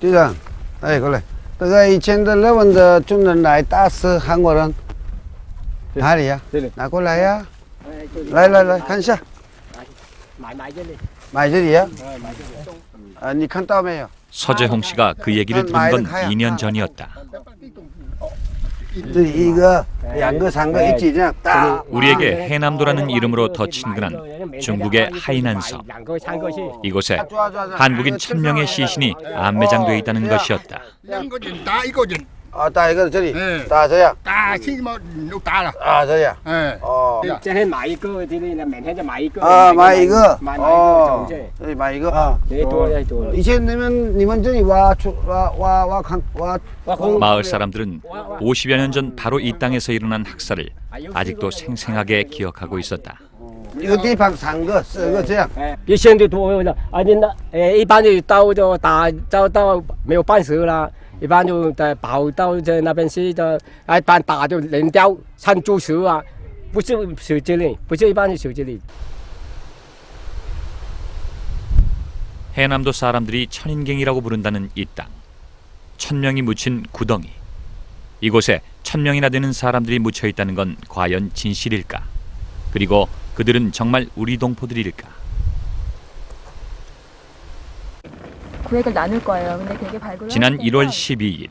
队长，哎，过来，这个以前的日本的军人来打死韩国人，哪里呀？这里。拿过来呀！来，看一下。买这里呀？啊，你看到没有？ 서재홍 씨가 그 얘기를 들은 건 2년 전이었다. 这里一个、两个、三个一起这样打。 우리에게 해남도라는 이름으로 더 친근한 중국의 하이난섬. 이곳에 한국인 1000명의 시신이 안매장돼 있다는 것이었다. 啊，打一个这里，打这样，打去嘛都打了，啊这样，哦，这还买一个，这里呢每天就买一个。啊，买一个，买哦，这这里买一个啊。这多了多了。 以前你们这里挖 마을 사람들은 50여 년 전 바로 이 땅에서 일어난 학살을 아직도 생생하게 기억하고 있었다. 一个地方3个、4个这样。比现在多了，而且呢，一般就刀就打到没有半死了。 一般就跑到这那边去的，一般打就人雕、山猪蛇啊，不是手机里，不是一般的手机里。 해남도 사람들이 천인갱이라고 부른다는 이 땅. 1000명이 묻힌 구덩이. 이곳에 1000명이나 되는 사람들이 묻혀 있다는 건 과연 진실일까? 그리고 그들은 정말 우리 동포들일까? 구획을 나눌 거예요. 근데 되게 발굴을 지난 1월 12일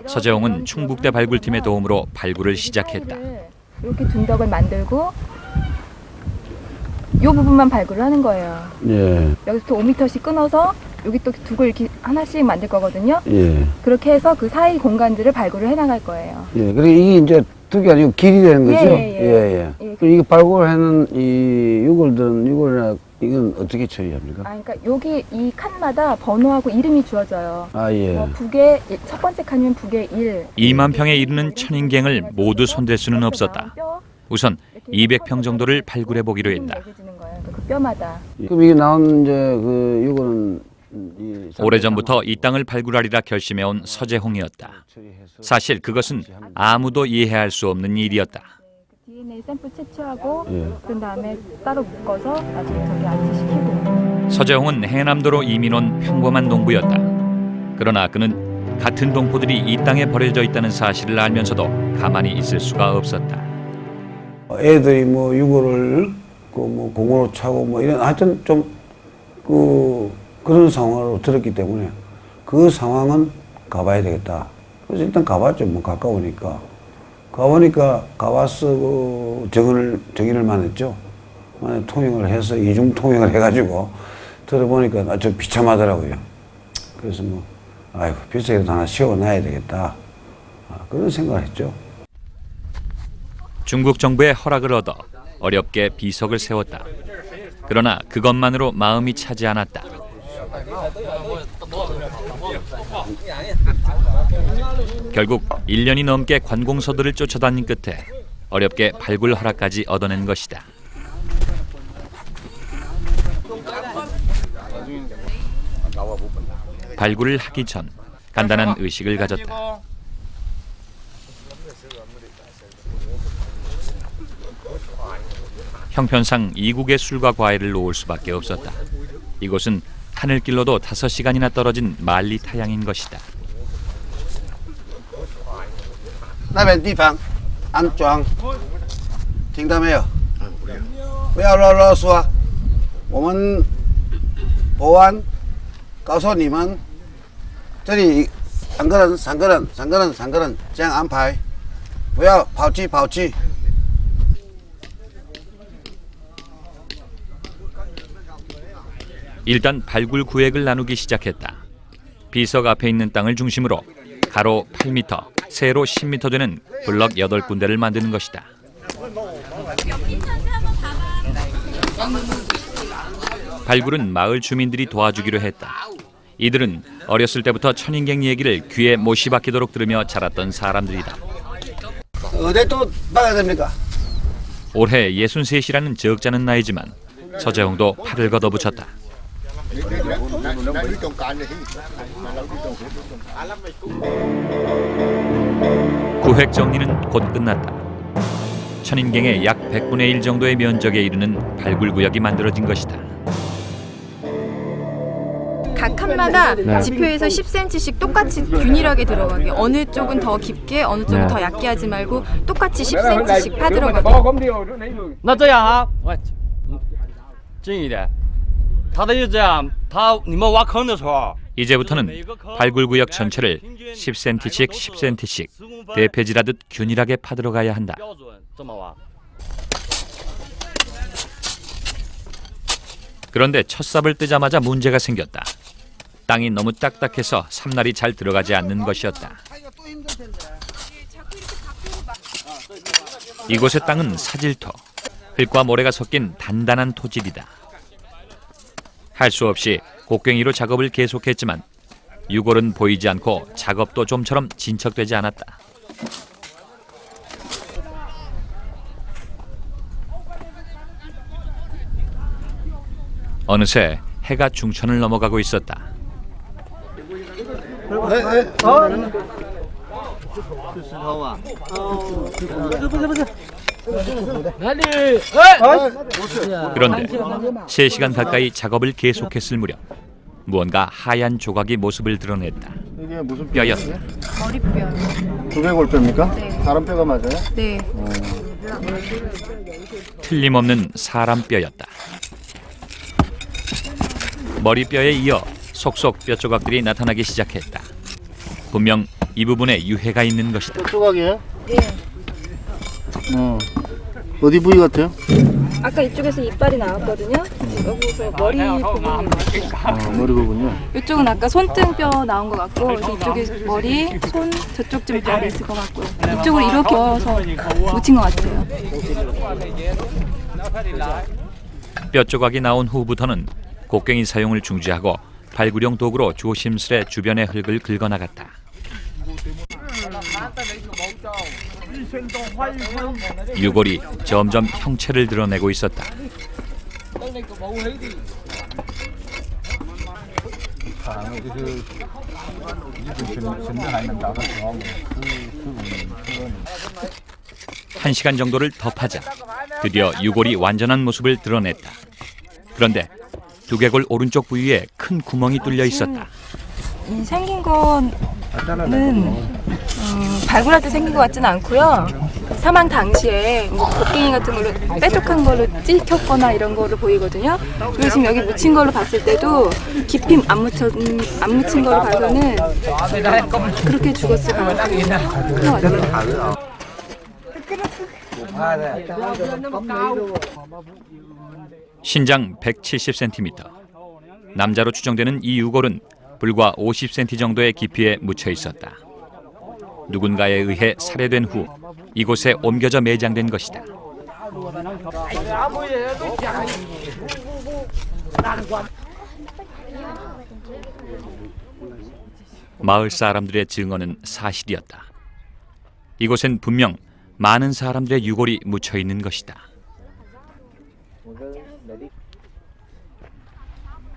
서재홍은 충북대 발굴팀의 도움으로 발굴을 시작했다. 이렇게 둔덕을 만들고 이 부분만 발굴을 하는 거예요. 예. 여기서 5m씩 끊어서 여기 또 두고 이렇게 하나씩 만들 거거든요. 예. 그렇게 해서 그 사이 공간들을 발굴을 해나갈 거예요. 예. 그리고 이게 이제 두 개 아니고 길이 되는 거죠? 예. 그리고 이거 발굴하는 이 유골이나 이건 어떻게 처리합니까? 아, 그러니까 여기 이 칸마다 번호하고 이름이 주어져요. 아, 예. 북의 첫 번째 칸이면 북의 1. 2만 평에 이르는 천인갱을 모두 손댈 수는 없었다. 우선 200평 정도를 발굴해 보기로 했다. 그 뼈마다. 그럼 이게 나온 이제 그 이거는 오래전부터 이 땅을 발굴하리라 결심해온 서재홍이었다. 사실 그것은 아무도 이해할 수 없는 일이었다. DNA 샘플 채취하고 그런 다음에 따로 묶어서 나중에 저기 안치시키고. 서재홍은 해남도로 이민 온 평범한 농부였다. 그러나 그는 같은 동포들이 이 땅에 버려져 있다는 사실을 알면서도 가만히 있을 수가 없었다. 애들이 뭐 유골을 그 뭐 공으로 차고 뭐 이런 하여튼 좀 그런 상황으로 들었기 때문에 그 상황은 가봐야 되겠다. 그래서 일단 가봤죠. 뭐 가까우니까. 가보니까 가와서 그 정인을만 했죠. 통역을 해서 이중 통역을 해가지고 들어보니까 좀 비참하더라고요. 그래서 뭐 아이고 비석이라도 하나 씌워놔야 되겠다. 그런 생각을 했죠. 중국 정부의 허락을 얻어 어렵게 비석을 세웠다. 그러나 그것만으로 마음이 차지 않았다. 결국 1년이 넘게 관공서들을 쫓아다닌 끝에 어렵게 발굴 허락까지 얻어낸 것이다. 발굴을 하기 전 간단한 의식을 가졌다. 형편상 이국의 술과 과일을 놓을 수밖에 없었다. 이곳은 하늘길로도 5시간이나 떨어진 만리 타양인 것이다. 那边地方安装，听到没有？不要啰啰嗦，我们保安告诉你们，这里3个人这样安排，不要跑去。 일단 발굴 구획을 나누기 시작했다. 비석 앞에 있는 땅을 중심으로 가로 8m, 세로 10m 되는 블럭 8군데를 만드는 것이다. 발굴은 마을 주민들이 도와주기로 했다. 이들은 어렸을 때부터 천인갱 얘기를 귀에 못이 박히도록 들으며 자랐던 사람들이다. 어디 또 나가야 됩니까? 올해 63이라는 적잖은 나이지만 서재홍도 팔을 걷어붙였다. 구획 정리는 곧 끝났다. 천인갱의 약 100분의 1 정도의 면적에 이르는 발굴구역이 만들어진 것이다. 각 칸마다 하나하나 지표에서 10cm씩 똑같이 균일하게 들어가게. 어느 쪽은 더 깊게, 어느 쪽은 더 얕게 하지 말고 똑같이 10cm씩 파 들어가게. 那这样啊，我近一点。他的意思这样，你们挖坑的时候， 이제부터는 발굴구역 전체를 10cm씩 10cm씩 대패질하듯 균일하게 파들어가야 한다. 标准这么挖。 그런데 첫 삽을 뜨자마자 문제가 생겼다. 땅이 너무 딱딱해서 삼날이 잘 들어가지 않는 것이었다. 이곳의 땅은 사질토, 흙과 모래가 섞인 단단한 토질이다. 할 수 없이 곡괭이로 작업을 계속했지만 유골은 보이지 않고 작업도 좀처럼 진척되지 않았다. 어느새 해가 중천을 넘어가고 있었다. 그런데 3시간 가까이 작업을 계속했을 무렵 무언가 하얀 조각이 모습을 드러냈다. 이게 무슨 뼈였다. 머리뼈. 두개골뼈입니까? 네. 사람 뼈가 맞아요? 네. 틀림없는 사람 뼈였다. 머리뼈에 이어 속속 뼈 조각들이 나타나기 시작했다. 분명 이 부분에 유해가 있는 것이다. 뼈 조각이에요? 네. 어디 부위 같아요? 아까 이쪽에서 이빨이 나왔거든요. 여기서 머리 부분이. 머리 부분요. 이쪽은 아까 손등뼈 나온 것 같고, 이쪽에 머리, 손, 저쪽쯤 뼈가 있을 것 같고요. 이쪽으로 이렇게 넣어서 묻힌 것 같아요. 뼈 조각이 나온 후부터는 곡괭이 사용을 중지하고 발굴용 도구로 조심스레 주변의 흙을 긁어나갔다. 유골이 점점 형체를 드러내고 있었다. 한 시간 정도를 더 파자 드디어 유골이 완전한 모습을 드러냈다. 그런데 두개골 오른쪽 부위에 큰 구멍이 뚫려 있었다. 이 생긴 거는 발굴할 때 생긴 것 같지는 않고요. 사망 당시에 뭐 곡괭이 같은 걸로 뾰족한 걸로 찍혔거나 이런 거로 보이거든요. 그리고 지금 여기 묻힌 걸로 봤을 때도 깊이 안 묻힌 걸로 봐서는 그렇게 죽었을 가능성이 큰 것 같아요. 신장 170cm. 남자로 추정되는 이 유골은 불과 50cm 정도의 깊이에 묻혀 있었다. 누군가에 의해 살해된 후 이곳에 옮겨져 매장된 것이다. 마을 사람들의 증언은 사실이었다. 이곳엔 분명 많은 사람들의 유골이 묻혀 있는 것이다.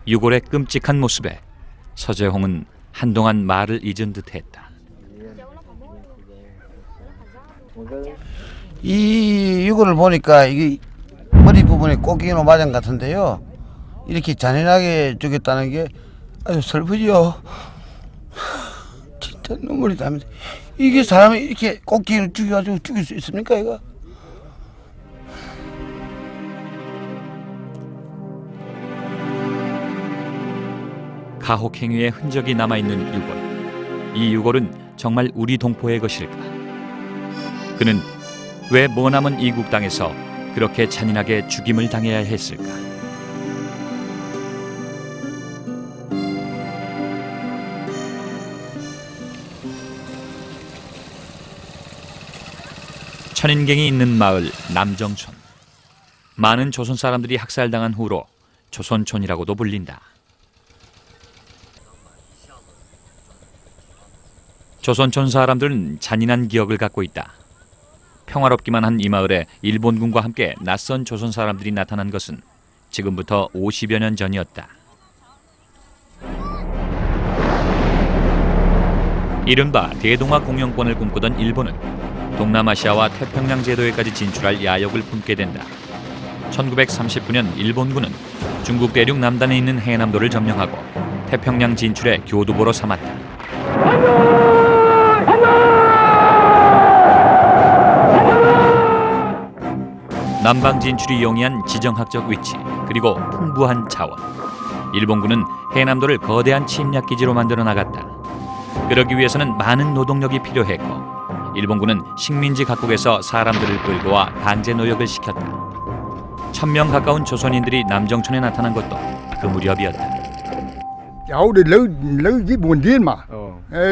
유골의 끔찍한 모습에 서재홍은 한동안 말을 잊은 듯했다. 이 유골을 보니까 이게 머리 부분에 꼬끼로 맞은 것 같은데요. 이렇게 잔인하게 죽였다는 게 아주 슬프지요. 진짜 눈물이 납니다. 이게 사람이 이렇게 꼬끼를 죽여가지고 죽일 수 있습니까, 이거? 가혹행위의 흔적이 남아있는 유골. 이 유골은 정말 우리 동포의 것일까? 그는 왜 머나먼 이국 땅에서 그렇게 잔인하게 죽임을 당해야 했을까? 천인갱이 있는 마을 남정촌. 많은 조선 사람들이 학살당한 후로 조선촌이라고도 불린다. 조선촌 사람들은 잔인한 기억을 갖고 있다. 평화롭기만 한 이 마을에 일본군과 함께 낯선 조선 사람들이 나타난 것은 지금부터 50여 년 전이었다. 이른바 대동아 공영권을 꿈꾸던 일본은 동남아시아와 태평양 제도에까지 진출할 야욕을 품게 된다. 1939년 일본군은 중국 대륙 남단에 있는 해남도를 점령하고 태평양 진출의 교두보로 삼았다. 남방 진출이 용이한 지정학적 위치 그리고 풍부한 자원. 일본군은 해남도를 거대한 침략 기지로 만들어 나갔다. 그러기 위해서는 많은 노동력이 필요했고 일본군은 식민지 각국에서 사람들을 끌고 와 강제 노역을 시켰다. 1000명 가까운 조선인들이 남정천에 나타난 것도 그 무렵이었다. cháu đi lấy cái buồn riêng mà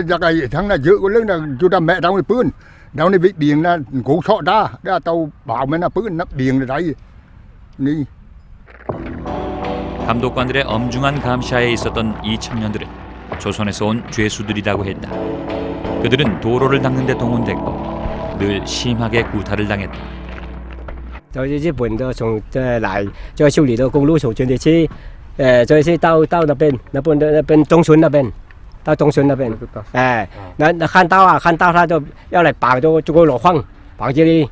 giờ cái thằng này dự có lớn là chúng ta mẹ đau này bươn đau này bị biển là cố sọ ra ra tàu bảo mình là bươn nắp biển rồi đấy đi. 감독관들의 엄중한 감시하에 있었던 이 청년들은 조선에서 온 죄수들이라고 했다. 그들은 도로를 닦는 데 동원됐고 늘 심하게 구타를 당했다. 在日本的从来就修理的公路从全地区，就是到那边中村那边，到中村那边，那看到他就要来绑就给我放，绑这里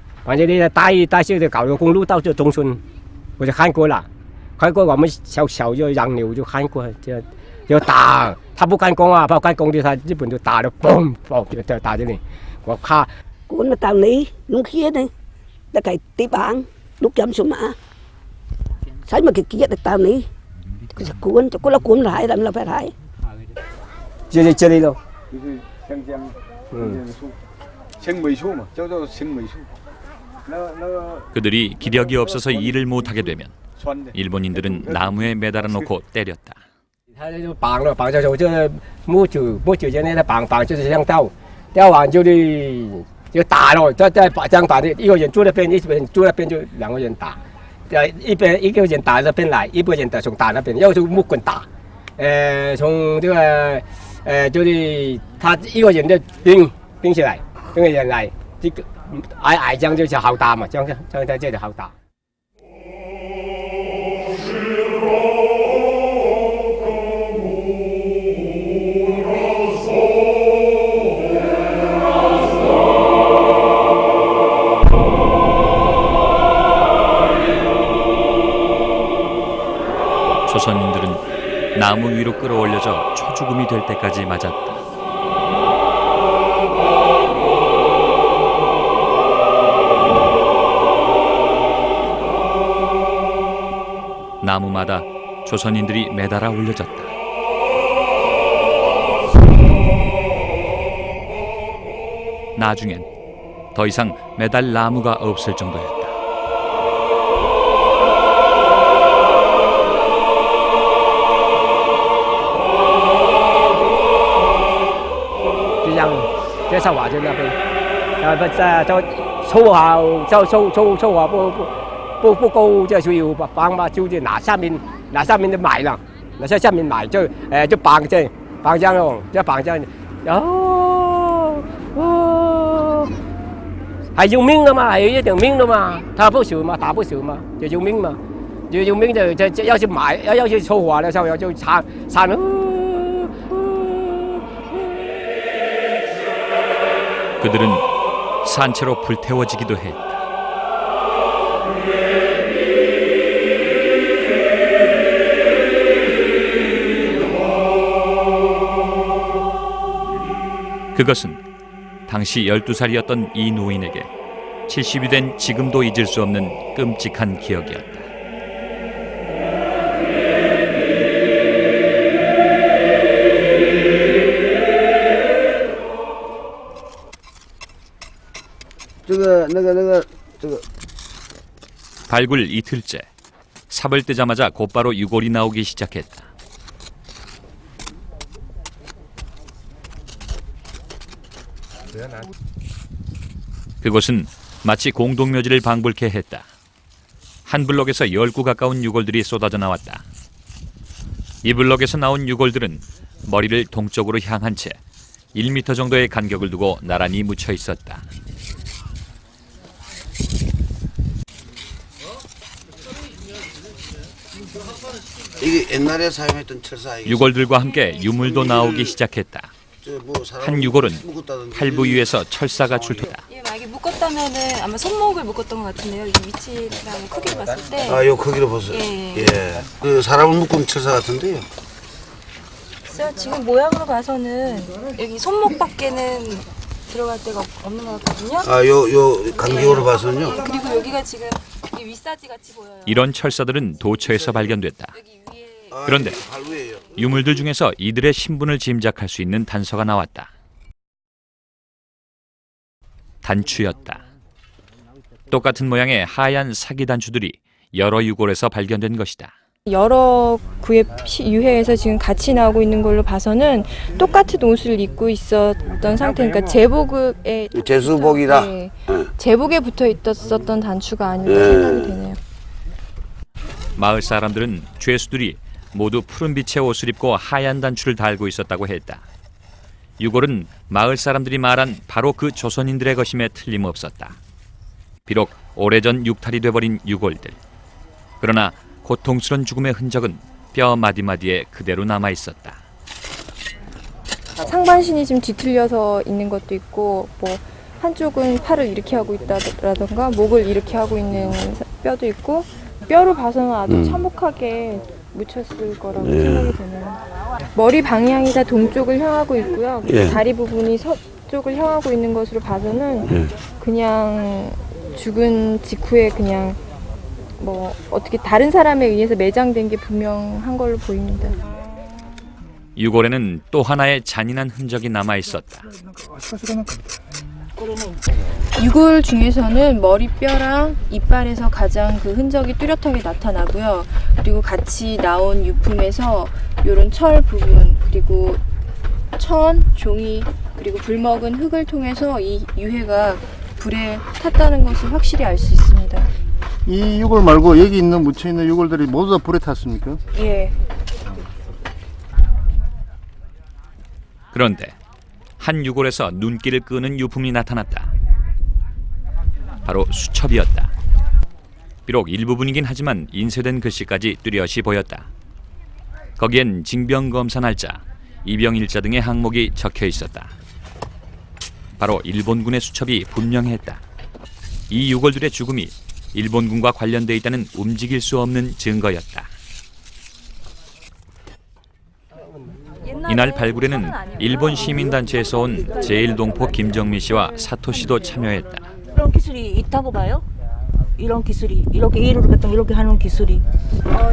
带去的搞个公路到这中村，我就看过了，我们小就洋流就看过，就打，他不干工啊，不干工的他日本就打的嘣就打这里，我怕。 cuốn là tàu ní lúc kia này là cái tí bảng lúc chấm số mã sai mà cái kia là tàu ní cuốn cho là cuốn lại là phải lại chơi đi đâu 생매수嘛. 저도 생매수. 그들이 기력이 없어서 일을 못하게 되면 일본인들은 나무에 매달아 놓고 때렸다. 他就绑了，绑着手这木主在那的绑就是像吊完就打了，再把这样打的，一个人住那边，一个人住那边就2个人打，一个人打那边来，一个人从打那边，要就木棍打，从这个就是他一个人的冰起来，一个人来，这个矮这样就是好打嘛，这样在这里好打。 조선인들은 나무 위로 끌어올려져 초죽음이 될 때까지 맞았다. 나무마다 조선인들이 매달아 올려졌다. 나중엔 더 이상 매달 나무가 없을 정도였다.在上瓦就那边，就粗口粗话不够，就需要帮嘛，就拿下面就买了，拿下面买就绑这样咯，就绑这样，还用命的嘛，还有一条命的嘛，他不死嘛，打不死嘛，就用命嘛，就用命就要去买，要去抽火的时候就铲。 그들은 산채로 불태워지기도 했다. 그것은 당시 12살이었던 이 노인에게 70이 된 지금도 잊을 수 없는 끔찍한 기억이었다. 발굴 이틀째 삽을 뜨자마자 곧바로 유골이 나오기 시작했다. 그곳은 마치 공동묘지를 방불케 했다. 한 블럭에서 10구 가까운 유골들이 쏟아져 나왔다. 이 블럭에서 나온 유골들은 머리를 동쪽으로 향한 채 1m 정도의 간격을 두고 나란히 묻혀 있었다. 이게 옛날에 사용했던 철사. 유골들과 함께 유물도 나오기 시작했다. 한 유골은 팔부 위에서 철사가 출토다. 예, 만약에 묶었다면은 아마 손목을 묶었던 것 같은데요. 이 위치랑 크기를 봤을 때. 아, 요 크기로 보세요. 예. 예. 그 사람을 묶은 철사 같은데요. 글쎄요, 지금 모양으로 봐서는 여기 손목밖에는 들어갈 데가 없는 것 같거든요. 아, 요 간격으로 봐서는요. 네, 그리고 여기가 지금 이 윗사지 같이 보여요. 이런 철사들은 도처에서 발견됐다. 여기 위에 그런데 발위예요. 유물들 중에서 이들의 신분을 짐작할 수 있는 단서가 나왔다. 단추였다. 똑같은 모양의 하얀 사기 단추들이 여러 유골에서 발견된 것이다. 여러 구의 유해에서 지금 같이 나오고 있는 걸로 봐서는 똑같은 옷을 입고 있었던 상태, 그러니까 제복에 제수복이라. 네, 제복에 붙어 있었던 단추가 아닐까 생각이 되네요. 마을 사람들은 죄수들이 모두 푸른빛의 옷을 입고 하얀 단추를 달고 있었다고 했다. 유골은 마을 사람들이 말한 바로 그 조선인들의 것임에 틀림없었다. 비록 오래전 육탈이 돼버린 유골들. 그러나 고통스런 죽음의 흔적은 뼈 마디마디에 그대로 남아있었다. 상반신이 지금 뒤틀려서 있는 것도 있고, 뭐 한쪽은 팔을 이렇게 하고 있다라던가 목을 이렇게 하고 있는 뼈도 있고, 뼈로 봐서는 아주 참혹하게 묻혔을 거라고 생각이 드네요. 머리 방향이 다 동쪽을 향하고 있고요. 예. 다리 부분이 서쪽을 향하고 있는 것으로 봐서는 그냥 죽은 직후에 그냥 뭐 어떻게 다른 사람에 의해서 매장된 게 분명한 걸로 보입니다. 유골에는 또 하나의 잔인한 흔적이 남아있었다. 유골 중에서는 머리뼈랑 이빨에서 가장 그 흔적이 뚜렷하게 나타나고요. 그리고 같이 나온 유품에서 이런 철 부분, 그리고 천, 종이, 그리고 불먹은 흙을 통해서 이 유해가 불에 탔다는 것을 확실히 알 수 있습니다. 이 유골 말고 여기 있는 묻혀 있는 유골들이 모두 다 불에 탔습니까? 예. 그런데 한 유골에서 눈길을 끄는 유품이 나타났다. 바로 수첩이었다. 비록 일부분이긴 하지만 인쇄된 글씨까지 뚜렷이 보였다. 거기엔 징병검사 날짜, 입영일자 등의 항목이 적혀 있었다. 바로 일본군의 수첩이 분명했다. 이 유골들의 죽음이 일본군과 관련돼 있다는 움직일 수 없는 증거였다. 이날 발굴에는 일본 시민단체에서 온 제1동포 김정민 씨와 사토 씨도 참여했다. 이런 기술이 있다고 봐요? 이런 기술이 이렇게 일을 이렇게 하는 기술이.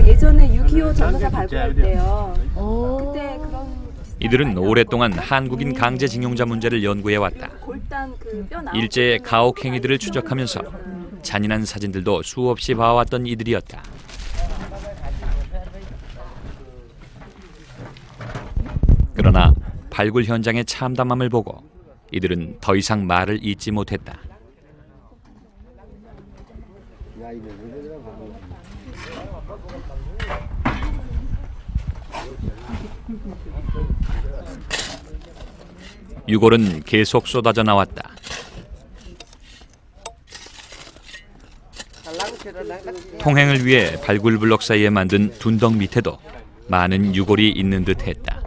예전에 6.25 전사사 발굴할 때요. 그때 그런 이들은 오랫동안 한국인 강제징용자 문제를 연구해왔다. 골단 그 뼈 나온 일제의 가혹 행위들을 추적하면서 잔인한 사진들도 수없이 봐왔던 이들이었다. 그러나 발굴 현장의 참담함을 보고 이들은 더 이상 말을 잇지 못했다. 유골은 계속 쏟아져 나왔다. 통행을 위해 발굴 블록 사이에 만든 둔덕 밑에도 많은 유골이 있는 듯했다.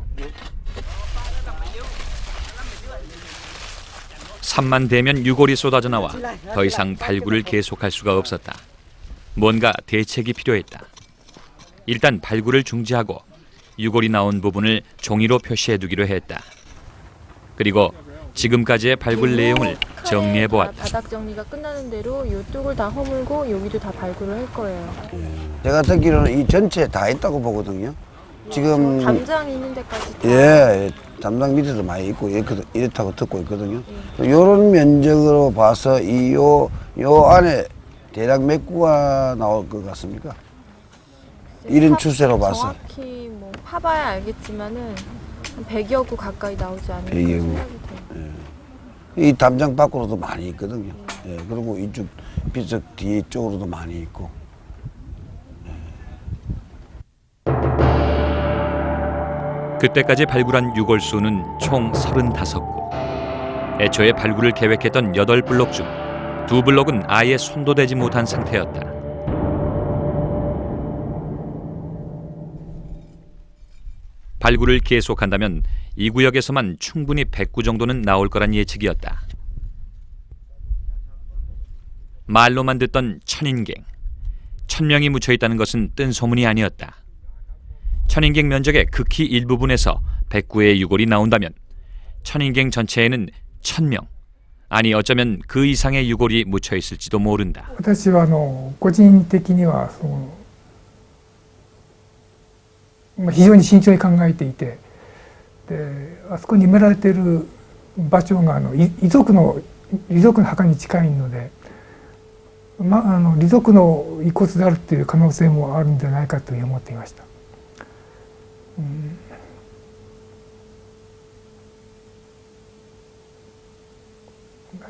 산만 되면 유골이 쏟아져 나와 더 이상 발굴을 계속할 수가 없었다. 뭔가 대책이 필요했다. 일단 발굴을 중지하고 유골이 나온 부분을 종이로 표시해두기로 했다. 그리고 지금까지의 발굴 내용을 정리해 보았다. 바닥 정리가 끝나는 대로 이쪽을 다 허물고 여기도 다 발굴을 할 거예요. 제가 듣기로는 이 전체에 다 있다고 보거든요. 지금 담장 있는 데까지 다. 예, 담당 밑에도 많이 있고 이렇다고 듣고 있거든요. 이런 면적으로 봐서 요 안에 대략 몇 구가 나올 것 같습니까? 이런 추세로 봐서. 정확히 뭐 파봐야 알겠지만은 한 100여 구 가까이 나오지 않을까 100여 구. 생각이 돼요. 이 담장 밖으로도 많이 있거든요. 예, 그리고 이쪽 비석 뒤쪽으로도 많이 있고. 그때까지 발굴한 유골 수는 총 35구. 애초에 발굴을 계획했던 8블록 중 2블록은 아예 손도 대지 못한 상태였다. 발굴을 계속한다면 이 구역에서만 충분히 100구 정도는 나올 거란 예측이었다. 말로만 듣던 천인갱. 1000명이 묻혀 있다는 것은 뜬 소문이 아니었다. 천인갱 면적의 극히 일부분에서 109의 유골이 나온다면 천인갱 전체에는 1000명, 아니 어쩌면 그 이상의 유골이 묻혀 있을지도 모른다. 私は個人的には非常に慎重に考えていて、であそこに埋められている場所が遺族の墓に近いので、遺族の遺骨であるという可能性もあるんじゃないかというふうに思っていました。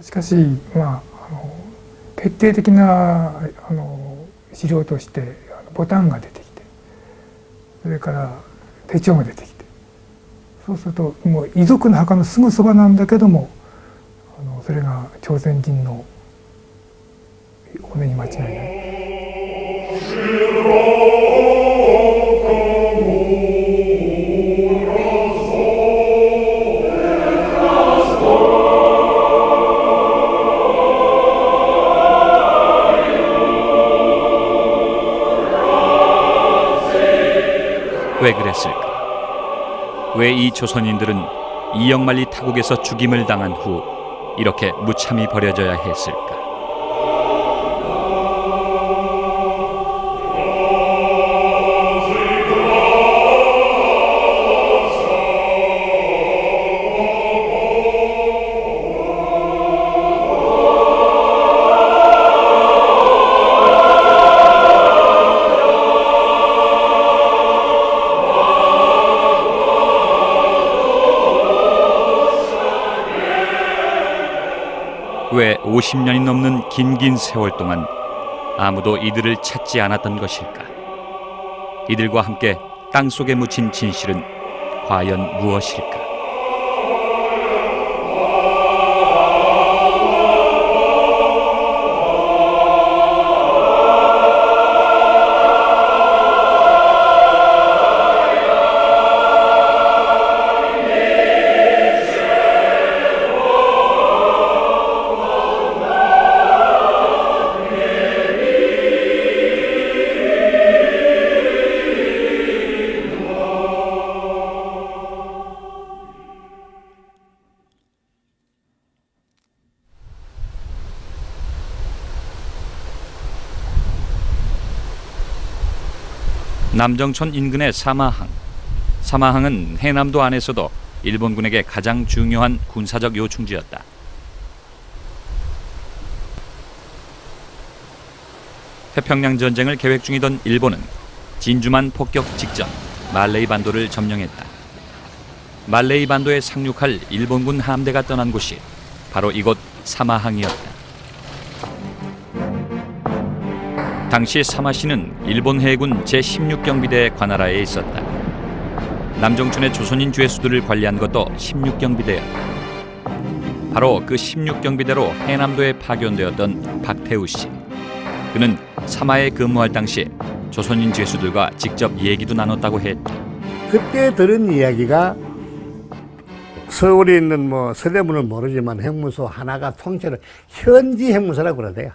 しかし、決定的な資料としてボタンが出てきて、それから手帳が出てきて、そうするともう遺族の墓のすぐそばなんだけども、それが朝鮮人の骨に間違いない。왜 그랬을까? 왜 이 조선인들은 이영만리 타국에서 죽임을 당한 후 이렇게 무참히 버려져야 했을까? 왜 50년이 넘는 긴 세월 동안 아무도 이들을 찾지 않았던 것일까? 이들과 함께 땅속에 묻힌 진실은 과연 무엇일까? 남정천 인근의 사마항. 사마항은 해남도 안에서도 일본군에게 가장 중요한 군사적 요충지였다. 태평양 전쟁을 계획 중이던 일본은 진주만 폭격 직전 말레이 반도를 점령했다. 말레이 반도에 상륙할 일본군 함대가 떠난 곳이 바로 이곳 사마항이었다. 당시 사마시는 일본 해군 제16경비대 관할하에 있었다. 남정춘의 조선인 죄수들을 관리한 것도 16경비대였다. 바로 그 16경비대로 해남도에 파견되었던 박태우 씨. 그는 사마에 근무할 당시 조선인 죄수들과 직접 얘기도 나눴다고 했다. 그때 들은 이야기가 서울에 있는 서대문은 모르지만 형무소 하나가 통째로 현지 형무소라고 그러대요.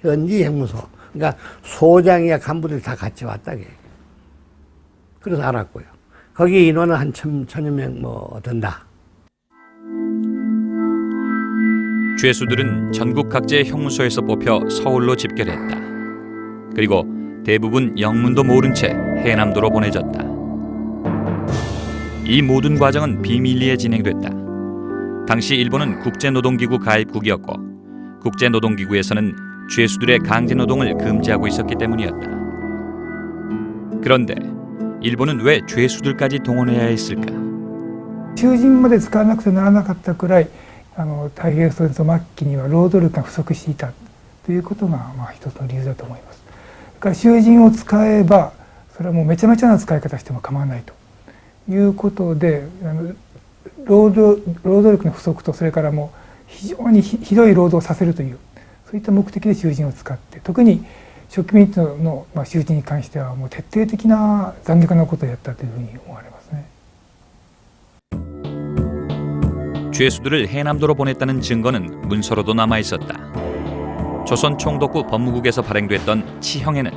현지 형무소. 그러니까 소장이야 간부들이 다 같이 왔다. 그래서 알았고요. 거기 인원은 한 1000여 명 든다. 죄수들은 전국 각지의 형무소에서 뽑혀 서울로 집결했다. 그리고 대부분 영문도 모른 채 해남도로 보내졌다. 이 모든 과정은 비밀리에 진행됐다. 당시 일본은 국제노동기구 가입국이었고 국제노동기구에서는 죄수들의 강제노동을 금지하고 있었기 때문이었다. 그런데 일본은 왜 죄수들까지 동원해야 했을까? 囚人まで使わなくてならなかったくらい太平洋戦争末期には労働力が不足していたということが一つの理由だと思います。だから囚人を使えばそれはもうめちゃめちゃな使い方しても構わないということで労働力の不足とそれからもう非常にひどい労働をさせるというそういった目的で囚人を使って特に植民地の囚人に関してはもう徹底的な残虐なことをやったというふうに思われますね。 죄수들을 해남도로 보냈다는 증거는 문서로도 남아있었다. 조선 총독부 법무국에서 발행됐던 치형에는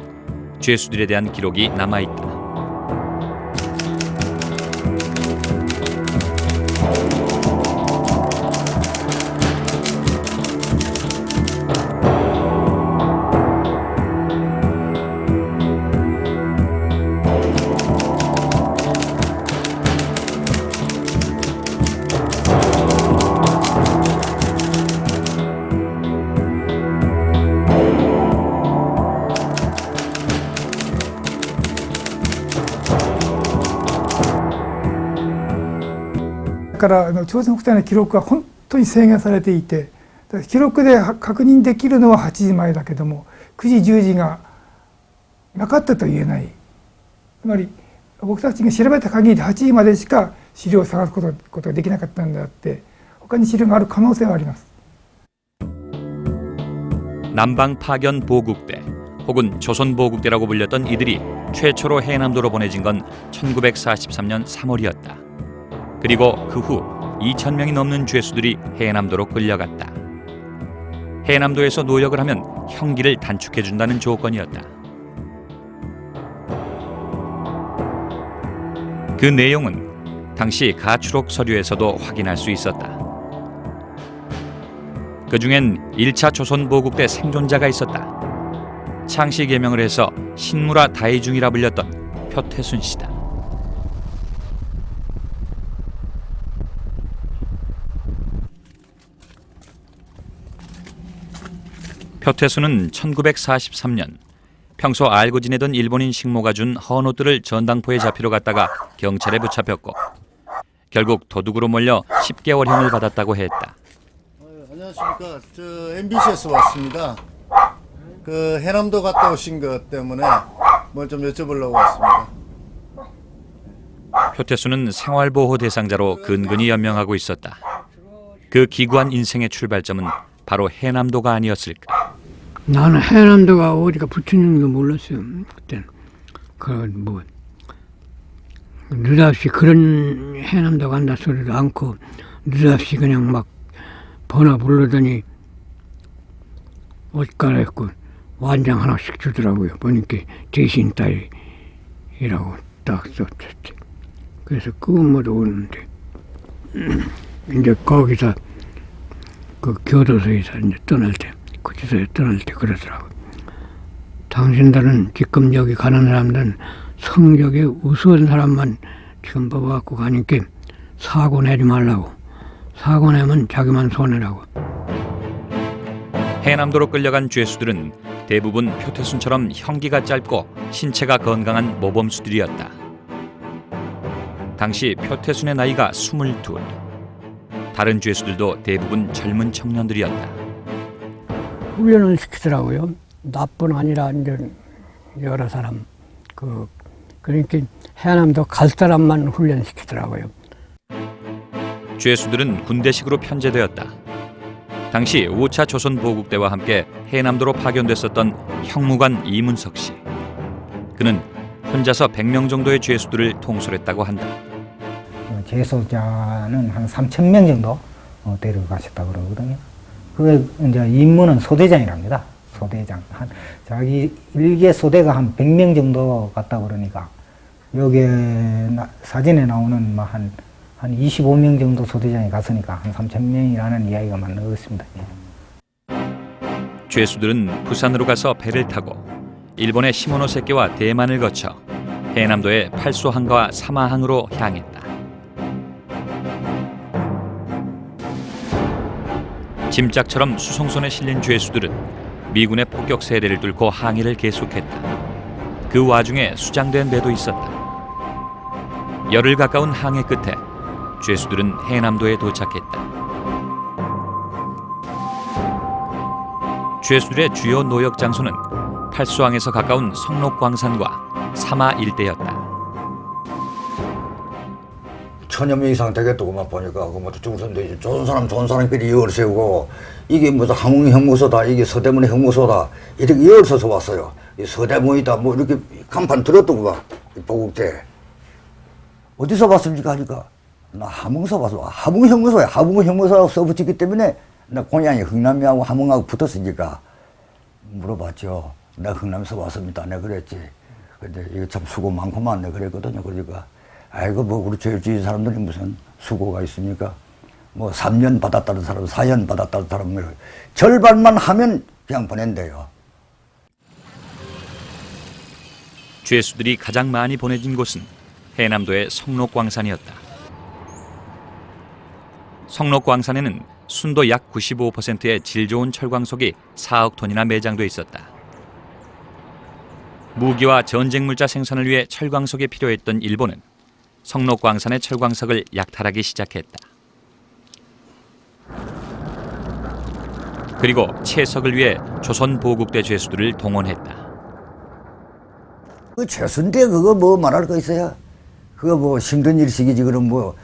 죄수들에 대한 기록이 남아있다. から朝鮮国際の記録は本当に制限されていて、記録で確認できるのは8時前だけども9時10時がなかったと言えない。つまり僕たちが調べた限りで8時までしか資料を探すことができなかったんであって、他に資料がある可能性はあります。 남방 파견 보국대 혹은 조선 보국대라고 불렸던 이들이 최초로 해남도로 보내진 건 1943년 3월이었다. 그리고 그 후 2,000명이 넘는 죄수들이 해남도로 끌려갔다. 해남도에서 노역을 하면 형기를 단축해준다는 조건이었다. 그 내용은 당시 가추록 서류에서도 확인할 수 있었다. 그중엔 1차 조선 보국대 생존자가 있었다. 창씨 개명을 해서 신무라 다이중이라 불렸던 표태순 씨다. 표태순은 1943년 평소 알고 지내던 일본인 식모가 준 헌옷들을 전당포에 잡히러 갔다가 경찰에 붙잡혔고 결국 도둑으로 몰려 10개월형을 받았다고 했다. 안녕하십니까. 저 MBC에서 왔습니다. 그 해남도 갔다 오신 것 때문에 뭘 좀 여쭤보려고 왔습니다. 표태순은 생활보호 대상자로 근근히 연명하고 있었다. 그 기구한 인생의 출발점은 바로 해남도가 아니었을까. 나는 해남도가 어디가 붙이는 거 몰랐어요. 그때는 그뭐 느닷없이 그런 해남도 간다 소리도 않고 느닷없이 그냥 막 번호 부르더니 옷 갈아입고 완장 하나씩 주더라고요. 보니까 대신 딸이라고 딱 썼었지. 그래서 그건 못 오는데 이제 거기서 그 교도소에서 이제 떠날 때, 구치소에 떠날 때 그러더라고. 당신들은 지금 여기 가는 사람들은 성적이 우수한 사람만 지금 뽑아갖고 가니까 사고 내지 말라고. 사고 내면 자기만 손해라고. 해남도로 끌려간 죄수들은 대부분 표태순처럼 형기가 짧고 신체가 건강한 모범수들이었다. 당시 표태순의 나이가 22. 다른 죄수들도 대부분 젊은 청년들이었다. 훈련을 시키더라고요. 나뿐 아니라 이제 여러 사람 그러니까 해남도 갈 사람만 훈련시키더라고요. 죄수들은 군대식으로 편제되었다. 당시 5차 조선 보국대와 함께 해남도로 파견됐었던 형무관 이문석 씨. 그는 혼자서 100명 정도의 죄수들을 통솔했다고 한다. 재소자는 한 3,000명 정도 데려가셨다고 그러거든요. 그게 이제 임무는 소대장이랍니다. 소대장. 자기 일개 소대가 한 100명 정도 갔다고 그러니까 여기에 사진에 나오는 한 25명 정도 소대장이 갔으니까 한 3,000명이라는 이야기가 맞는 것 같습니다. 죄수들은 부산으로 가서 배를 타고 일본의 시모노세케와 대만을 거쳐 해남도의 팔소항과 사마항으로 향했다. 짐짝처럼 수송선에 실린 죄수들은 미군의 폭격 세대를 뚫고 항해를 계속했다. 그 와중에 수장된 배도 있었다. 열흘 가까운 항해 끝에 죄수들은 해남도에 도착했다. 죄수들의 주요 노역 장소는 팔수항에서 가까운 성록광산과 사마 일대였다. 1,000여 명 이상 되겠다고만 보니까 그 중선대 좋은 사람끼리 이어를 세우고 이게 무슨 항ung 형무소다, 이게 서대문의 형무소다 이렇게 이어를 서서 왔어요. 이 서대문이다 뭐 이렇게 간판 들었더구만 보국대. 어디서 봤습니까 하니까 나 함흥서 봤어. 함흥 형무소야. 함흥 형무소라고 써붙였기 때문에 나 고향이 흥남이하고 함흥하고 붙었으니까 물어봤죠. 나 흥남에서 왔습니다. 내가 그랬지. 근데 이거 참 수고 많구만 내가 그랬거든요. 그러니까 아이고 뭐 우리 제주의 사람들이 무슨 수고가 있습니까? 뭐 3년 받았다는 사람, 4년 받았다는 사람 절반만 하면 그냥 보낸대요. 죄수들이 가장 많이 보내진 곳은 해남도의 성록광산이었다. 성록광산에는 순도 약 95%의 질 좋은 철광석이 4억 톤이나 매장돼 있었다. 무기와 전쟁 물자 생산을 위해 철광석이 필요했던 일본은 성록광산의 철광석을 약탈하기 시작했다. 그리고 채석을 위해 조선 보국대 죄수들을 동원했다. 그 죄수인데 그거 뭐 말할 거 있어요? 그거 뭐 힘든 일식이지. 그럼 뭐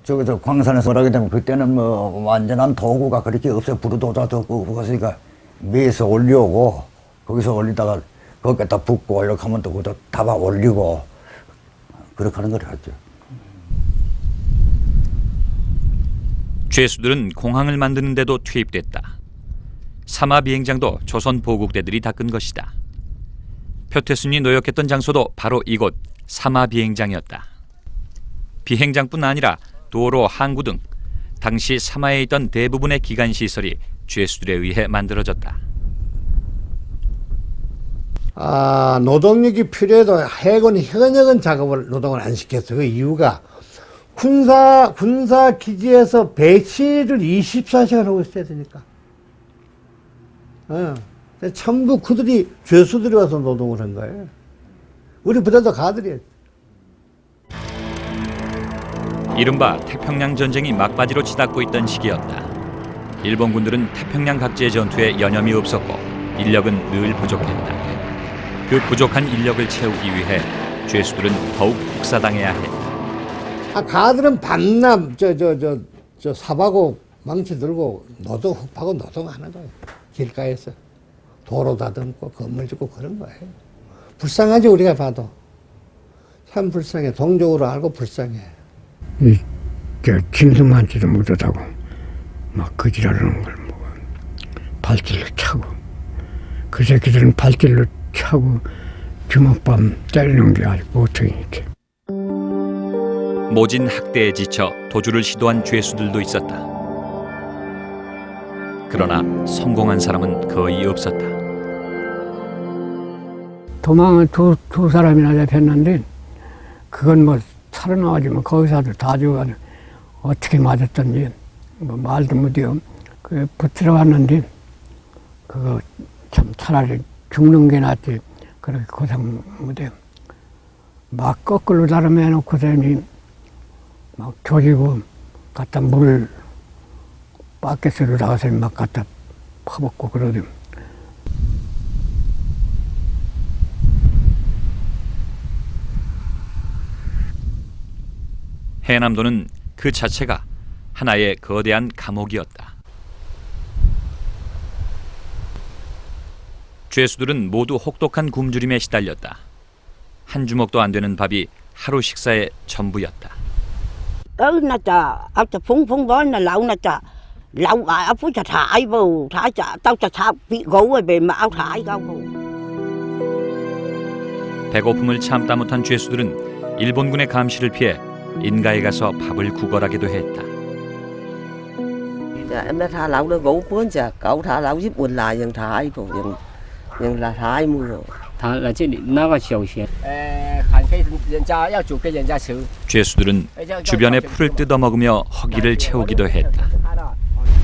저 광산에서 뭐라게 되면 그때는 뭐 완전한 도구가 그렇게 없어요. 부르도자도 없고 그러니까 매에서 올려오고 거기서 올리다가 거기다 붓고 이렇게 하면 또 그것도 다바 올리고 그렇게 하는 걸 하죠. 죄수들은 공항을 만드는 데도 투입됐다. 사마 비행장도 조선 보국대들이 닦은 것이다. 표태순이 노역했던 장소도 바로 이곳 사마 비행장이었다. 비행장뿐 아니라 도로, 항구 등 당시 사마에 있던 대부분의 기관 시설이 죄수들에 의해 만들어졌다. 노동력이 필요해도 해군 현역은 노동을 안 시켰어요. 그 이유가 군사 기지에서 배치를 24시간 하고 있어야 되니까. 전부 그들이 죄수들이 와서 노동을 한 거예요. 우리 부대도 가들이에요. 이른바 태평양 전쟁이 막바지로 치닫고 있던 시기였다. 일본군들은 태평양 각지의 전투에 여념이 없었고 인력은 늘 부족했다. 그 부족한 인력을 채우기 위해 죄수들은 더욱 혹사당해야 했다. 가들은 밤낮 삽하고 망치 들고 흙파고 노동하는 거예요. 길가에서 도로 다듬고 건물 짓고 그런 거예요. 불쌍하지 우리가 봐도. 참 불쌍해. 동족으로 알고 불쌍해. 짐승 많지도 못하다고 막 거지라는 걸 뭐 발질로 차고 그 새끼들은 발질로 차고 주먹밤 때리는 게 아주 보통이지. 모진 학대에 지쳐 도주를 시도한 죄수들도 있었다. 그러나 성공한 사람은 거의 없었다. 도망을 두 사람이나 잡혔는데 그건 뭐 살아나가지고 거기서도 다 죽어가지고 어떻게 맞았던지 뭐 말도 못해요. 그 붙들어 왔는데 그거 참 차라리 죽는 게 낫지 그렇게 고생 못해요. 막 거꾸로 다름해 놓고서니 막 조지고 갖다 물 바켓으로 나가서 막 갖다 퍼붓고 그러더니 해남도는 그 자체가 하나의 거대한 감옥이었다. 죄수들은 모두 혹독한 굶주림에 시달렸다. 한 주먹도 안 되는 밥이 하루 식사의 전부였다. 배고픔을 참다 못한 죄수들은 일본군의 감시를 피해 인가에 가서 밥을 구걸하기도 했다. Em đã thả lẩu nó gỗ cuốn chả cậu thả lẩu giúp buồn lại dần thả ai phụ dần là thả ai mua rồi thả là chứ 나가 시오시 간페이 연자 야 주게 연자 수 죄수들은 주변의 풀을 뜯어먹으며 허기를 채우기도 했다.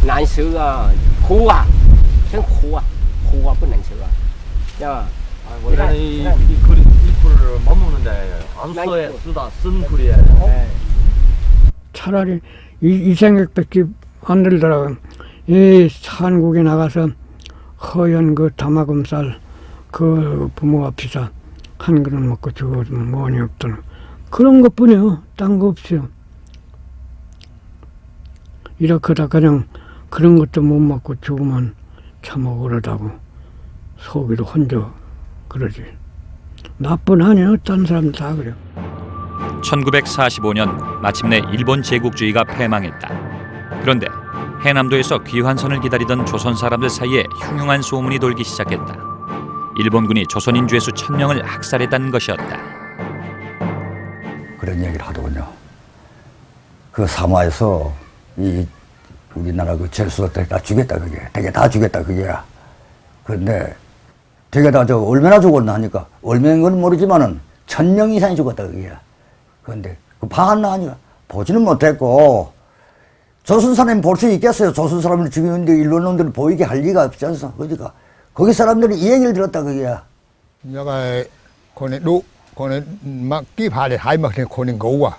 난수가 고아 전 고아不能吃啊 야 원래는 이 풀을 못 먹는데 안 써야 쓰다 쓴 풀이에요. 차라리 이 생각밖에 안 들더라고요. 이 한국에 나가서 허연 그 담아금살 그 부모 앞에서 한 그릇 먹고 죽어도 뭐니 없더라. 그런 것뿐이요. 딴 거 없어요. 이렇게다 그냥 그런 것도 못 먹고 죽으면 참 억울하다고 속이도 혼자 그러지. 나뿐 아니에요. 딴 사람 다 그래요. 1945년 마침내 일본 제국주의가 패망했다. 그런데 해남도에서 귀환선을 기다리던 조선 사람들 사이에 흉흉한 소문이 돌기 시작했다. 일본군이 조선인 죄수 1000명을 학살했다는 것이었다. 그런 얘기를 하더군요. 그 사마에서 이 우리나라 그 죄수들 다 죽였다 그게. 되게 다 죽였다 그게야. 그런데 되게 다 저 얼마나 죽었나 하니까 얼마인 건 모르지만은 1000명 이상이 죽었다 그게야. 그런데 그 봤나 하니까 보지는 못했고 조선 사람이 볼 수 있겠어요. 조선 사람을 죽이는데 일본 놈들은 보이게 할 리가 없지 않소. 그러니까 거기 사람들이 이 얘기를 들었다 그게야. 내가 거기 막 끼파래 하이막 거기 고와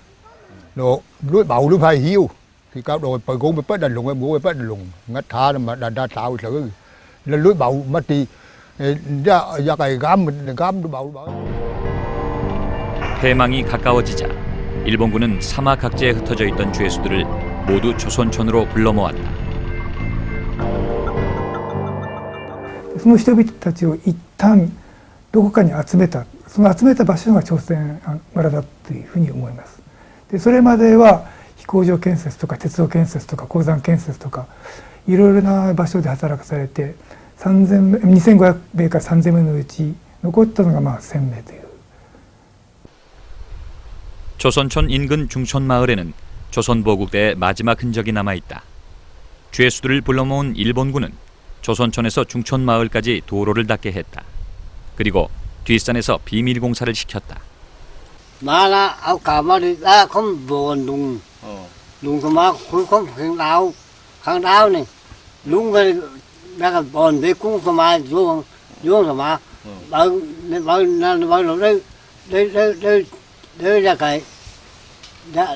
너 바우루 파 히우 thì cao đội bờ gỗ bị bắt đàn lùng, bố bị bắt đàn lùng, ngắt thả mà đàn thảo sử, là lưới bầu mất đi, ra cái gam bầu. 패망이 가까워지자 일본군은 사막 각지에 흩어져 있던 죄수들을 모두 조선촌으로 불러 모았다. その人々たちを一旦どこかに集めた、その集めた場所が朝鮮村だというふうに思います。でそれまでは飛行場建設とか鉄道建設とか鉱山建設とかいろいろな場所で働かされて2500名から3000名のうち残ったのが1000名という。 조선촌 인근 중촌마을에는 조선보국대의 마지막 흔적이 남아있다. 죄수들을 불러 모은 일본군은 조선촌에서 중촌마을까지 도로를 닦게 했다. 그리고 뒷산에서 비밀 공사를 시켰다. 나나 áo cả mà đi ra không buồn đúng đúng cái mà không kháng đau này đúng về đã gặp bọn đấy cũng cái mà vô cái mà bao lâu đây là cái đã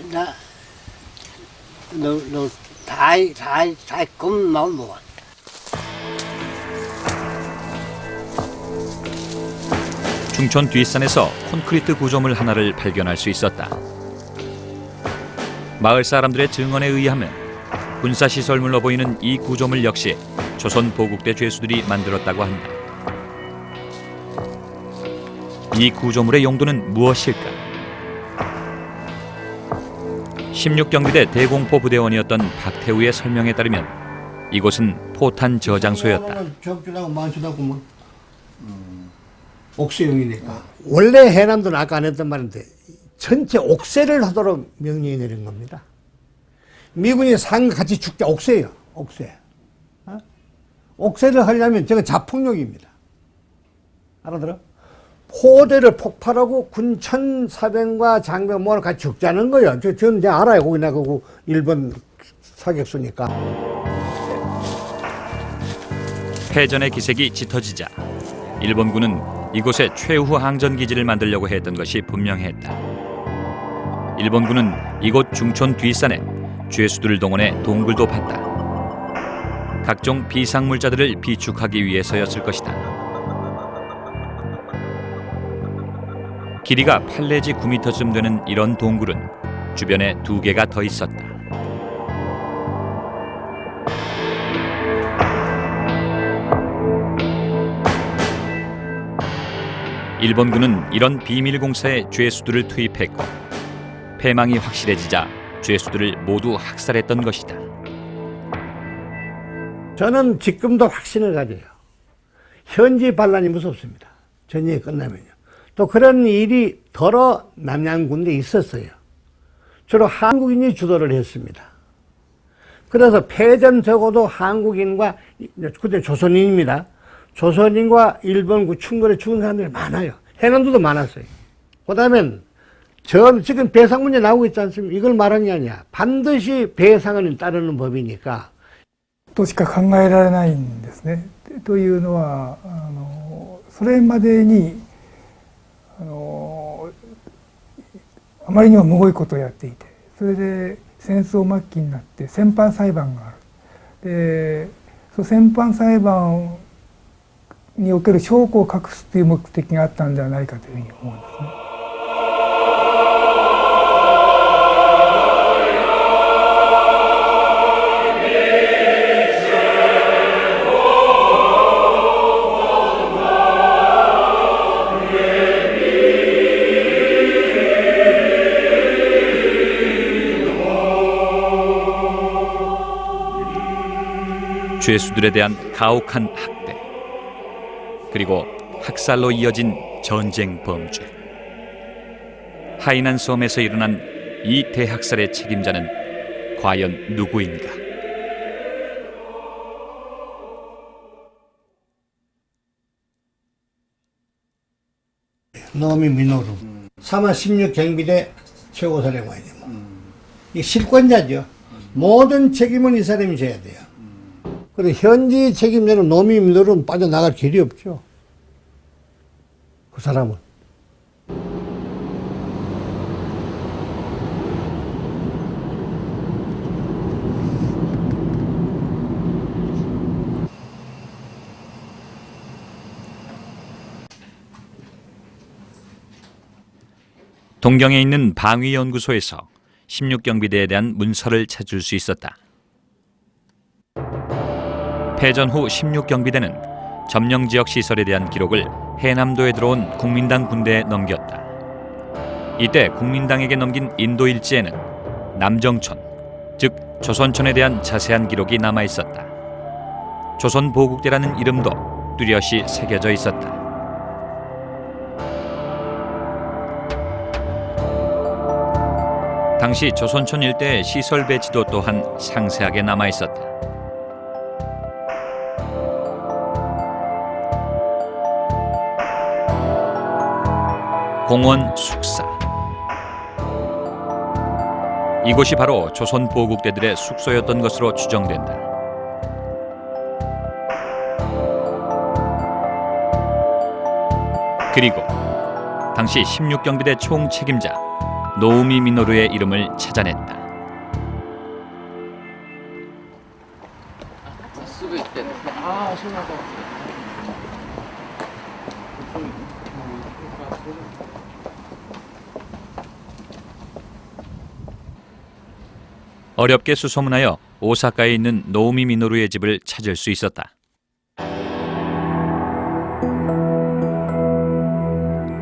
đồ thái cũng máu buồn. 중촌 뒷산에서 콘크리트 구조물 하나를 발견할 수 있었다. 마을 사람들의 증언에 의하면 군사시설물로 보이는 이 구조물 역시 조선 보국대 죄수들이 만들었다고 한다. 이 구조물의 용도는 무엇일까? 16경비대 대공포 부대원이었던 박태우의 설명에 따르면 이곳은 포탄 저장소였다. 옥새용이니까. 원래 해남도는 아까 안 했던 말인데 전체 옥새를 하도록 명령이 내린 겁니다. 미군이 상 같이 죽게 옥새예요. 옥새. 옥새를 하려면 저건 자폭력입니다. 알아들어? 포대를 폭발하고 군 1,400과 장병 모아서 같이 죽자는 거예요. 저는 이제 알아요. 거기나 그거 일본 사격수니까. 패전의 기색이 짙어지자 일본군은 이곳에 최후 항전기지를 만들려고 했던 것이 분명했다. 일본군은 이곳 중촌 뒷산에 죄수들을 동원해 동굴도 팠다. 각종 비상물자들을 비축하기 위해서였을 것이다. 길이가 8내지 9m쯤 되는 이런 동굴은 주변에 2개가 더 있었다. 일본군은 이런 비밀 공사에 죄수들을 투입했고 패망이 확실해지자 죄수들을 모두 학살했던 것이다. 저는 지금도 확신을 가져요. 현지 반란이 무섭습니다. 전쟁이 끝나면요. 또 그런 일이 더러 남양군에 있었어요. 주로 한국인이 주도를 했습니다. 그래서 패전 적어도 한국인과 그때 조선인입니다. 조선인과 일본군 충돌에 죽은 사람들이 많아요. 해남도도 많았어요. 그 다음엔 지금 배상 문제 나오고 있지 않습니까? 이걸 말하는 게 아니야. 반드시 배상을 따르는 법이니까. としか考えられないんですね。というのはそれまでにあまりにもむごいことをやっていて、それで戦争末期になって戦犯裁判がある。でその戦犯裁判における証拠を隠すという目的があったんではないかというふうに思うんですね。죄수들에 대한 가혹한 학대, 그리고 학살로 이어진 전쟁 범죄. 하이난 섬에서 일어난 이 대학살의 책임자는 과연 누구인가? 노미 미노루. 3화 16 경비대 최고사령관이죠. 이 실권자죠. 모든 책임은 이 사람이 져야 돼요. 그런데 현지 책임자는 노미 미노루는 빠져나갈 길이 없죠. 그 사람은. 동경에 있는 방위연구소에서 16경비대에 대한 문서를 찾을 수 있었다. 패전 후 16경비대는 점령지역 시설에 대한 기록을 해남도에 들어온 국민당 군대에 넘겼다. 이때 국민당에게 넘긴 인도일지에는 남정촌, 즉 조선촌에 대한 자세한 기록이 남아있었다. 조선보국대라는 이름도 뚜렷이 새겨져 있었다. 당시 조선촌 일대의 시설 배치도 또한 상세하게 남아있었다. 공원 숙사. 이곳이 바로 조선 보국대들의 숙소였던 것으로 추정된다. 그리고 당시 16경비대 총책임자 노우미 미노루의 이름을 찾아냈다. 어렵게 수소문하여 오사카에 있는 노우미 미노루의 집을 찾을 수 있었다.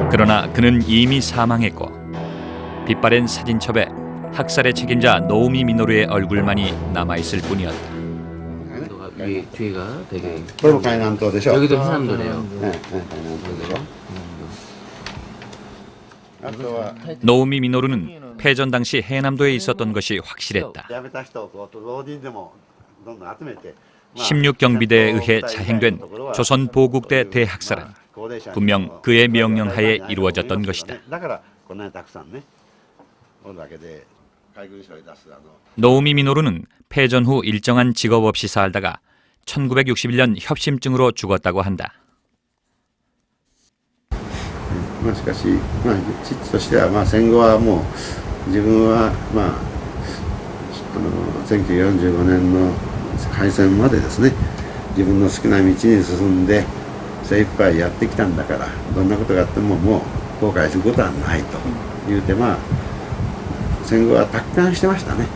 그러나 그는 이미 사망했고 빛바랜 사진첩에 학살의 책임자 노우미 미노루의 얼굴만이 남아있을 뿐이었다. 여기 뒤가 되게 여기도 가이난도죠? 여기도 해남도네요. 네, 가이난도죠. 노우미 미노루는 패전 당시 해남도에 있었던 것이 확실했다. 16경비대에 의해 자행된 조선 보국대 대학살은 분명 그의 명령하에 이루어졌던 것이다. 노우미 미노루는 패전 후 일정한 직업 없이 살다가 1961년 협심증으로 죽었다고 한다. しかし、父としては、戦後はもう自分は、1945年の敗戦までですね、自分の好きな道に進んで精一杯やってきたんだから、どんなことがあってももう後悔することはないと言うて、戦後は達観してましたね。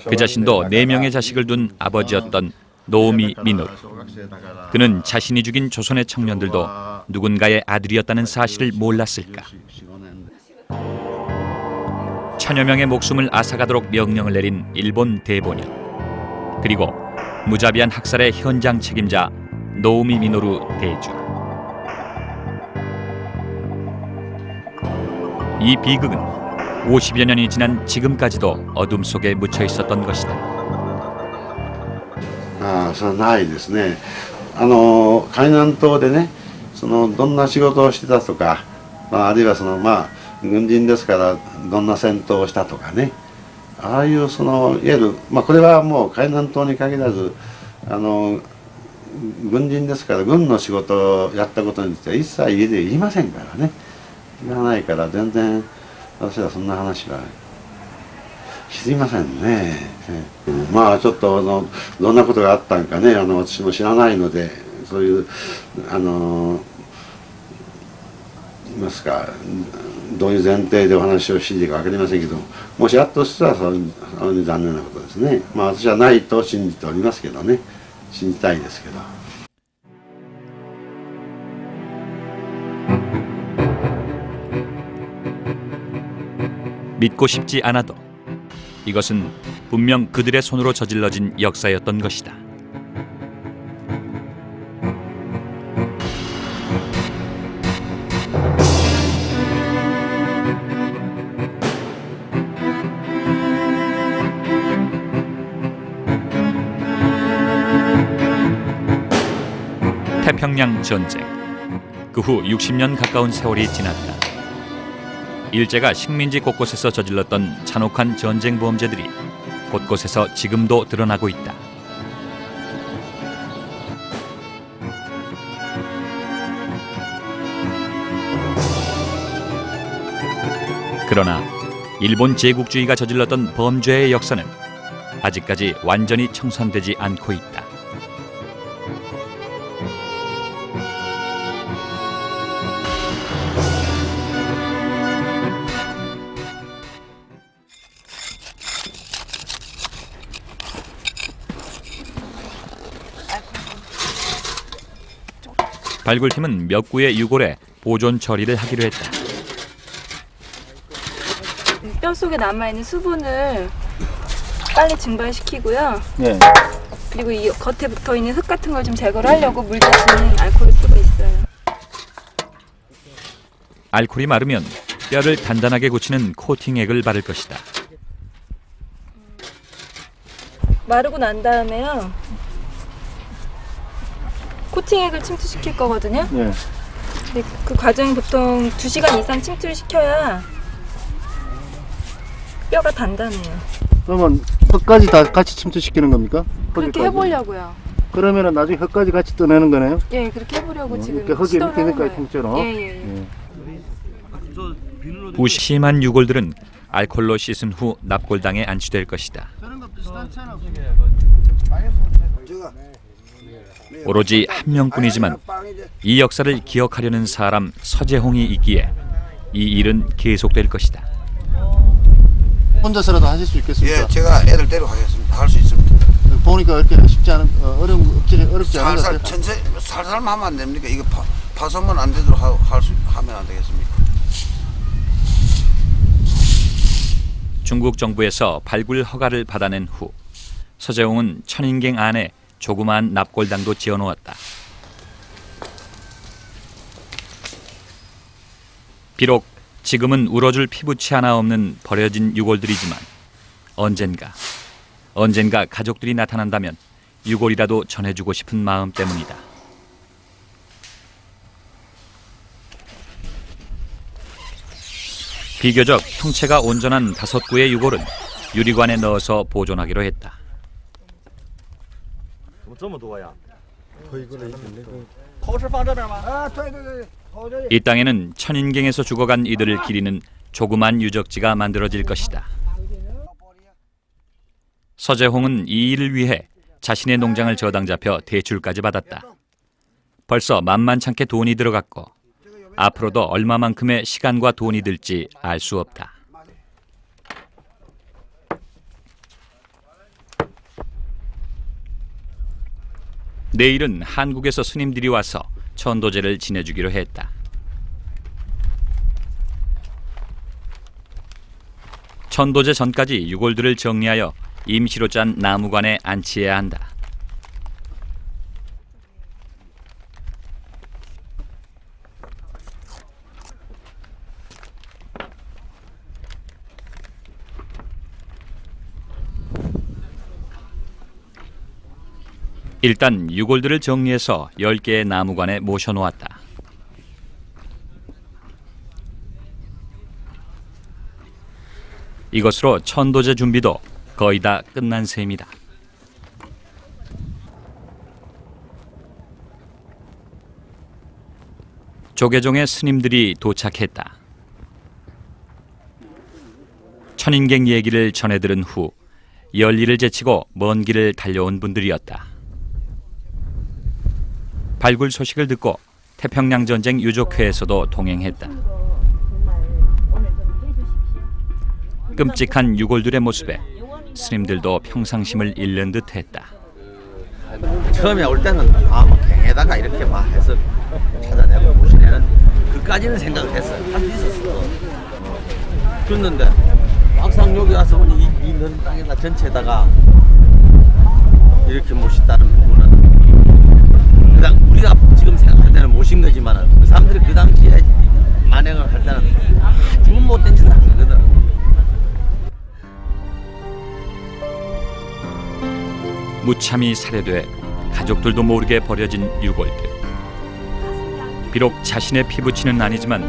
그 자신도 4명의 자식을 둔 아버지였던 노우미 미노루. 그는 자신이 죽인 조선의 청년들도 누군가의 아들이었다는 사실을 몰랐을까. 천여 명의 목숨을 앗아가도록 명령을 내린 일본 대본영. 그리고 무자비한 학살의 현장 책임자 노우미 미노루 대주. 이 비극은 50여 년이 지난 지금까지도 어둠 속에 묻혀 있었던 것이다. それはないですね。海南島でね、どんな仕事をしてたとか、あるいは軍人ですからどんな戦闘をしたとかね、ああいういわゆるこれはもう海南島に限らず軍人ですから軍の仕事をやったことについては一切家で言いませんからね、言わないから全然私はそんな話は。 知りませんね。ちょっとどんなことがあったんかね、私も知らないので、そういう言いますか、どういう前提でお話をしていいか分かりませんけど、もしあったとしたら残念なことですね。私はないと信じておりますけどね、信じたいですけど。 믿고 싶지 않아도 이것은 분명 그들의 손으로 저질러진 역사였던 것이다. 태평양 전쟁. 그 후 60년 가까운 세월이 지났다. 일제가 식민지 곳곳에서 저질렀던 잔혹한 전쟁 범죄들이 곳곳에서 지금도 드러나고 있다. 그러나 일본 제국주의가 저질렀던 범죄의 역사는 아직까지 완전히 청산되지 않고 있다. 발굴팀은 몇 구의 유골에 보존 처리를 하기로 했다. 뼈 속에 남아있는 수분을 빨리 증발시키고요. 네. 그리고 이 겉에 붙어있는 흙 같은 걸 좀 제거를 하려고 물 대신에 알코올을 쓰고 있어요. 알코올이 마르면 뼈를 단단하게 굳히는 코팅액을 바를 것이다. 마르고 난 다음에요. 코팅액을 침투시킬 거거든요. 네. 근데 그 과정이 보통 2시간 이상 침투를 시켜야 뼈가 단단해요. 그러면 흙까지 다 같이 침투시키는 겁니까? 그렇게 흙까지? 해보려고요. 그러면은 나중에 흙까지 같이 떠내는 거네요? 예, 그렇게 해보려고 지금 이렇게 흙이 시도를 밑에 하는 있으니까 거예요. 통째로. 예. 부심한 유골들은 알코올로 씻은 후 납골당에 안치될 것이다. 오로지 한 명뿐이지만 이 역사를 기억하려는 사람 서재홍이 있기에 이 일은 계속될 것이다. 혼자서라도 하실 수 있겠습니까? 예, 제가 애들 데려가겠습니다. 할 수 있습니다. 보니까 이렇게 쉽지 않은 어렵지 않은 것 같아요. 천천히 살살만 하면 안 됩니까? 이거 파손만 안 되도록 하면 안 되겠습니까? 중국 정부에서 발굴 허가를 받아낸 후 서재홍은 천인갱 안에 조그마한 납골당도 지어놓았다. 비록 지금은 울어줄 피부치 하나 없는 버려진 유골들이지만 언젠가 가족들이 나타난다면 유골이라도 전해주고 싶은 마음 때문이다. 비교적 형체가 온전한 5구의 유골은 유리관에 넣어서 보존하기로 했다. 이 땅에는 천인갱에서 죽어간 이들을 기리는 조그만 유적지가 만들어질 것이다. 서재홍은 이 일을 위해 자신의 농장을 저당 잡혀 대출까지 받았다. 벌써 만만찮게 돈이 들어갔고 앞으로도 얼마만큼의 시간과 돈이 들지 알 수 없다. 내일은 한국에서 스님들이 와서 천도제를 지내주기로 했다. 천도제 전까지 유골들을 정리하여 임시로 짠 나무관에 안치해야 한다. 일단 유골들을 정리해서 10개의 나무관에 모셔놓았다. 이것으로 천도제 준비도 거의 다 끝난 셈이다. 조계종의 스님들이 도착했다. 천인갱 얘기를 전해 들은 후 열일을 제치고 먼 길을 달려온 분들이었다. 발굴 소식을 듣고 태평양 전쟁 유족회에서도 동행했다. 끔찍한 유골들의 모습에 스님들도 평상심을 잃는 듯했다. 처음에 올 때는 갱에다가 이렇게 막 해서 찾아내고 무시내는 그까지는 생각을 했어요. 할 수 있었어. 그랬는데 막상 여기 와서 보니 이 넓은 땅에다 전체에다가 이렇게 모셨다는 부분은 그냥 우리가 지금 생각할 때는 모신 거지만 그 사람들이 그 당시에 만행을 할 때는 아주 못된 짓을 한 거거든. 무참히 살해돼 가족들도 모르게 버려진 유골들. 비록 자신의 피부치는 아니지만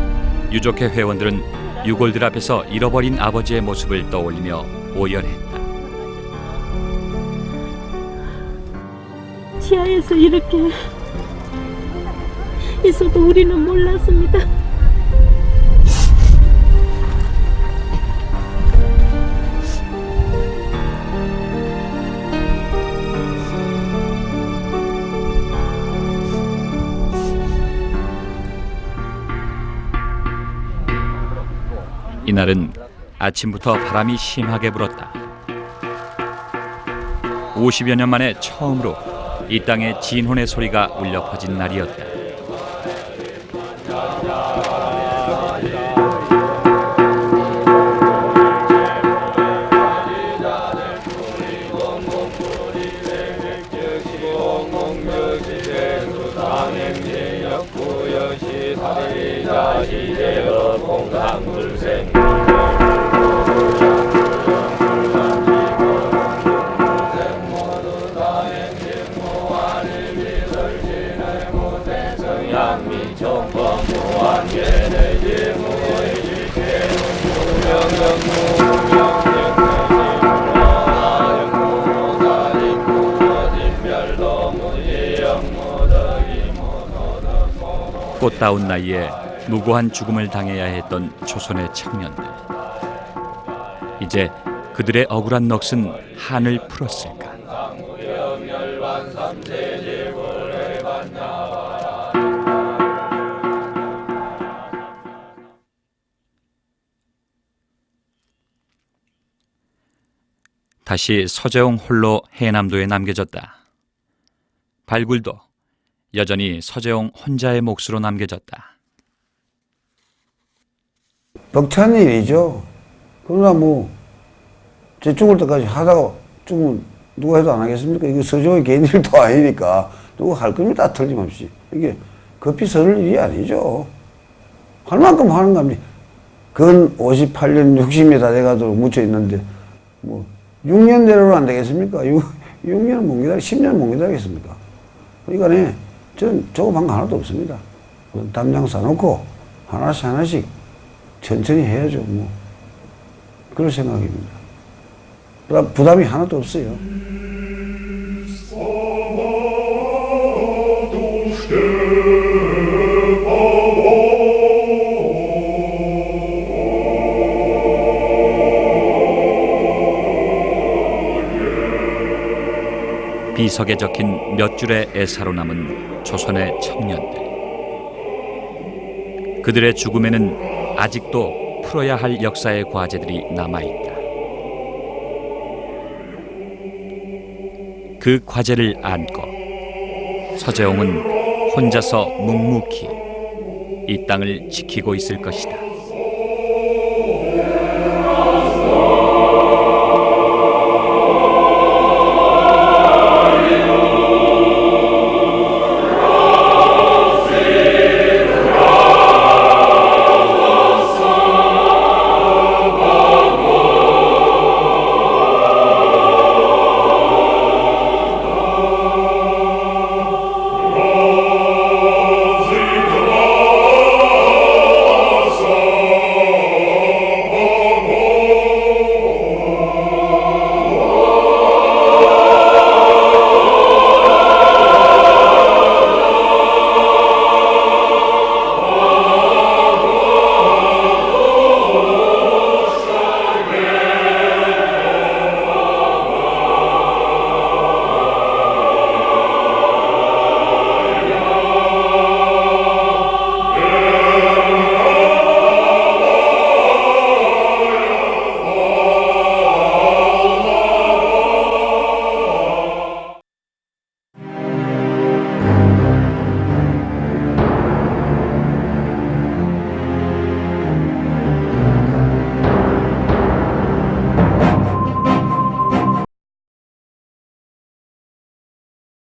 유족회 회원들은 유골들 앞에서 잃어버린 아버지의 모습을 떠올리며 오열했다. 지하에서 이렇게 있어도 우리는 몰랐습니다. 이날은 아침부터 바람이 심하게 불었다. 50여 년 만에 처음으로 이 땅에 진혼의 소리가 울려 퍼진 날이었다. 꽃다운 나이에 무고한 죽음을 당해야 했던 조선의 청년들. 이제 그들의 억울한 넋은 한을 풀었을까? 다시 서재홍 홀로 해남도에 남겨졌다. 발굴도 여전히 서재홍 혼자의 몫으로 남겨졌다. 벅찬 일이죠. 그러나 뭐, 제 죽을 때까지 하다가 죽으면 누가 해도 안 하겠습니까? 이거 서재홍의 개인 일도 아니니까 누가 할 겁니다. 틀림없이. 이게 급히 서를 일이 아니죠. 할 만큼 하는 겁니다. 근 58년 60이 다 돼가도록 묻혀있는데 뭐 6년 내로는 안 되겠습니까? 6년은 못 기다려, 10년은 못 기다리겠습니까? 그러니까 저는 조급한 거 하나도 없습니다. 담장 싸놓고 하나씩 하나씩 천천히 해야죠. 뭐 그럴 생각입니다. 부담이 하나도 없어요. 비석에 적힌 몇 줄의 애사로 남은 조선의 청년들. 그들의 죽음에는 아직도 풀어야 할 역사의 과제들이 남아있다. 그 과제를 안고 서재홍은 혼자서 묵묵히 이 땅을 지키고 있을 것이다.